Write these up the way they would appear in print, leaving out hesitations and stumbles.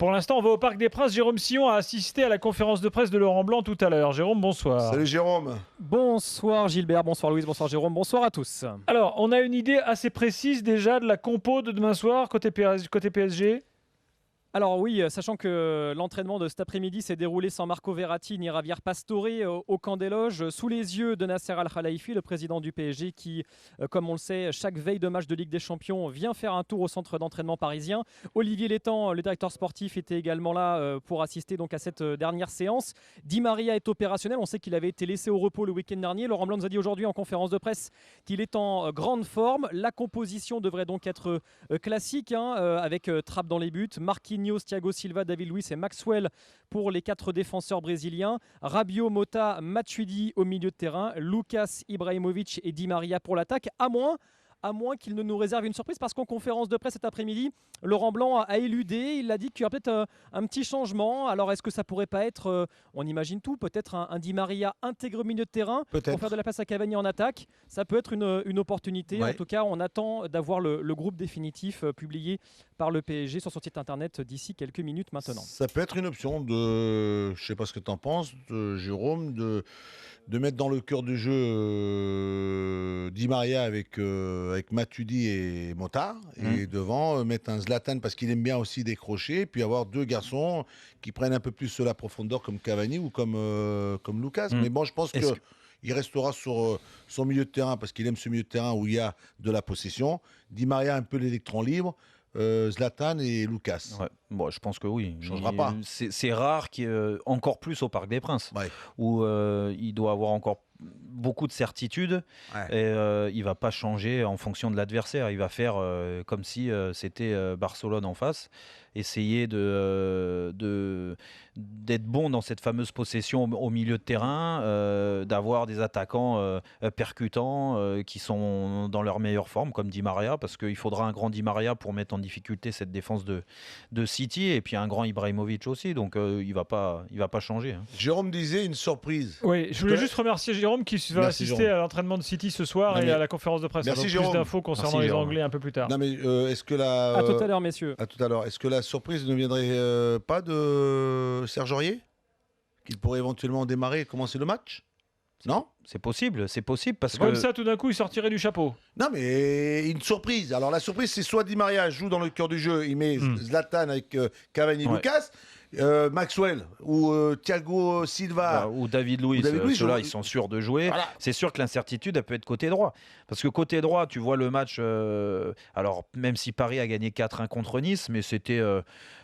Pour l'instant, on va au Parc des Princes. Jérôme Sillon a assisté à la conférence de presse de Laurent Blanc tout à l'heure. Jérôme, bonsoir. Salut Jérôme. Bonsoir Gilbert, bonsoir Louise, bonsoir Jérôme, bonsoir à tous. Alors, on a une idée assez précise déjà de la compo de demain soir côté PSG. Alors oui, sachant que l'entraînement de cet après-midi s'est déroulé sans Marco Verratti ni Javier Pastore au camp des loges, sous les yeux de Nasser Al-Khelaifi, le président du PSG qui, comme on le sait, chaque veille de match de Ligue des Champions vient faire un tour au centre d'entraînement parisien. Olivier Létang, le directeur sportif, était également là pour assister donc à cette dernière séance. Di Maria est opérationnel, on sait qu'il avait été laissé au repos le week-end dernier. Laurent Blanc nous a dit aujourd'hui en conférence de presse qu'il est en grande forme. La composition devrait donc être classique, avec Trapp dans les buts, Marquinhos, Thiago Silva, David Luiz et Maxwell pour les 4 défenseurs brésiliens, Rabiot, Mota, Matuidi au milieu de terrain, Lucas, Ibrahimovic et Di Maria pour l'attaque, à moins qu'il ne nous réserve une surprise, parce qu'en conférence de presse cet après-midi, Laurent Blanc a éludé, il a dit qu'il y aura peut-être un petit changement. Alors est-ce que ça pourrait pas être, on imagine tout, peut-être un Di Maria intégré au milieu de terrain pour faire de la place à Cavani en attaque? Ça peut être une opportunité. Ouais. En tout cas, on attend d'avoir le groupe définitif publié par le PSG sur son site internet d'ici quelques minutes maintenant. Ça peut être une option je sais pas ce que tu en penses, Jérôme, de mettre dans le cœur du jeu Di Maria avec Matuidi et Mota, et devant mettre un Zlatan parce qu'il aime bien aussi décrocher, puis avoir 2 garçons qui prennent un peu plus la profondeur comme Cavani ou comme Lucas. Mais bon, je pense qu'il restera sur son milieu de terrain parce qu'il aime ce milieu de terrain où il y a de la possession. Di Maria un peu l'électron libre. Zlatan et Lucas. Ouais. Bon, je pense que oui. Il ne changera pas. C'est rare, encore plus au Parc des Princes, où il doit avoir encore beaucoup de certitudes. Et il ne va pas changer en fonction de l'adversaire. Il va faire comme si c'était Barcelone en face. Essayer d'être bon dans cette fameuse possession au milieu de terrain, d'avoir des attaquants percutants qui sont dans leur meilleure forme, comme Di Maria, parce qu'il faudra un grand Di Maria pour mettre en difficulté cette défense de City, et puis un grand Ibrahimovic aussi, donc il va pas changer. Jérôme disait une surprise. Oui, je voulais juste remercier Jérôme qui va assister à l'entraînement de City ce soir et à la conférence de presse. Merci, plus d'infos concernant les Anglais un peu plus tard. Non, mais est-ce que à tout à l'heure, messieurs. À tout à l'heure. Est-ce que la surprise ne viendrait pas de Serge Aurier, qu'il pourrait éventuellement démarrer et commencer le match? Non, c'est possible parce que comme ça, tout d'un coup, il sortirait du chapeau. Non, mais une surprise. Alors la surprise, c'est soit Di Maria joue dans le cœur du jeu, il met Zlatan avec Cavani, Lucas, Maxwell ou Thiago Silva ou David Luiz. Ceux-là, ils sont sûrs de jouer. Voilà. C'est sûr que l'incertitude, elle peut être côté droit, parce que côté droit, tu vois le match. Alors même si Paris a gagné 4-1 contre Nice, mais c'était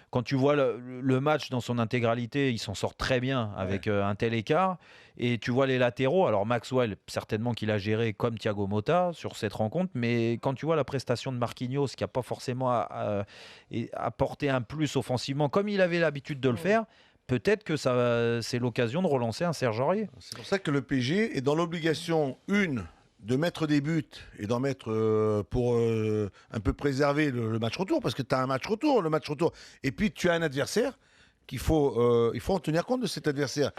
quand tu vois le match dans son intégralité, il s'en sort très bien avec un tel écart. Et tu vois les latéraux, alors Maxwell, certainement qu'il a géré comme Thiago Motta sur cette rencontre, mais quand tu vois la prestation de Marquinhos, qui n'a pas forcément apporté un plus offensivement, comme il avait l'habitude de le faire, peut-être que c'est l'occasion de relancer un Serge Aurier. C'est pour ça que le PSG est dans l'obligation, de mettre des buts et d'en mettre pour un peu préserver le match retour, parce que tu as un match retour, et puis tu as un adversaire qu'il faut en tenir compte de cet adversaire.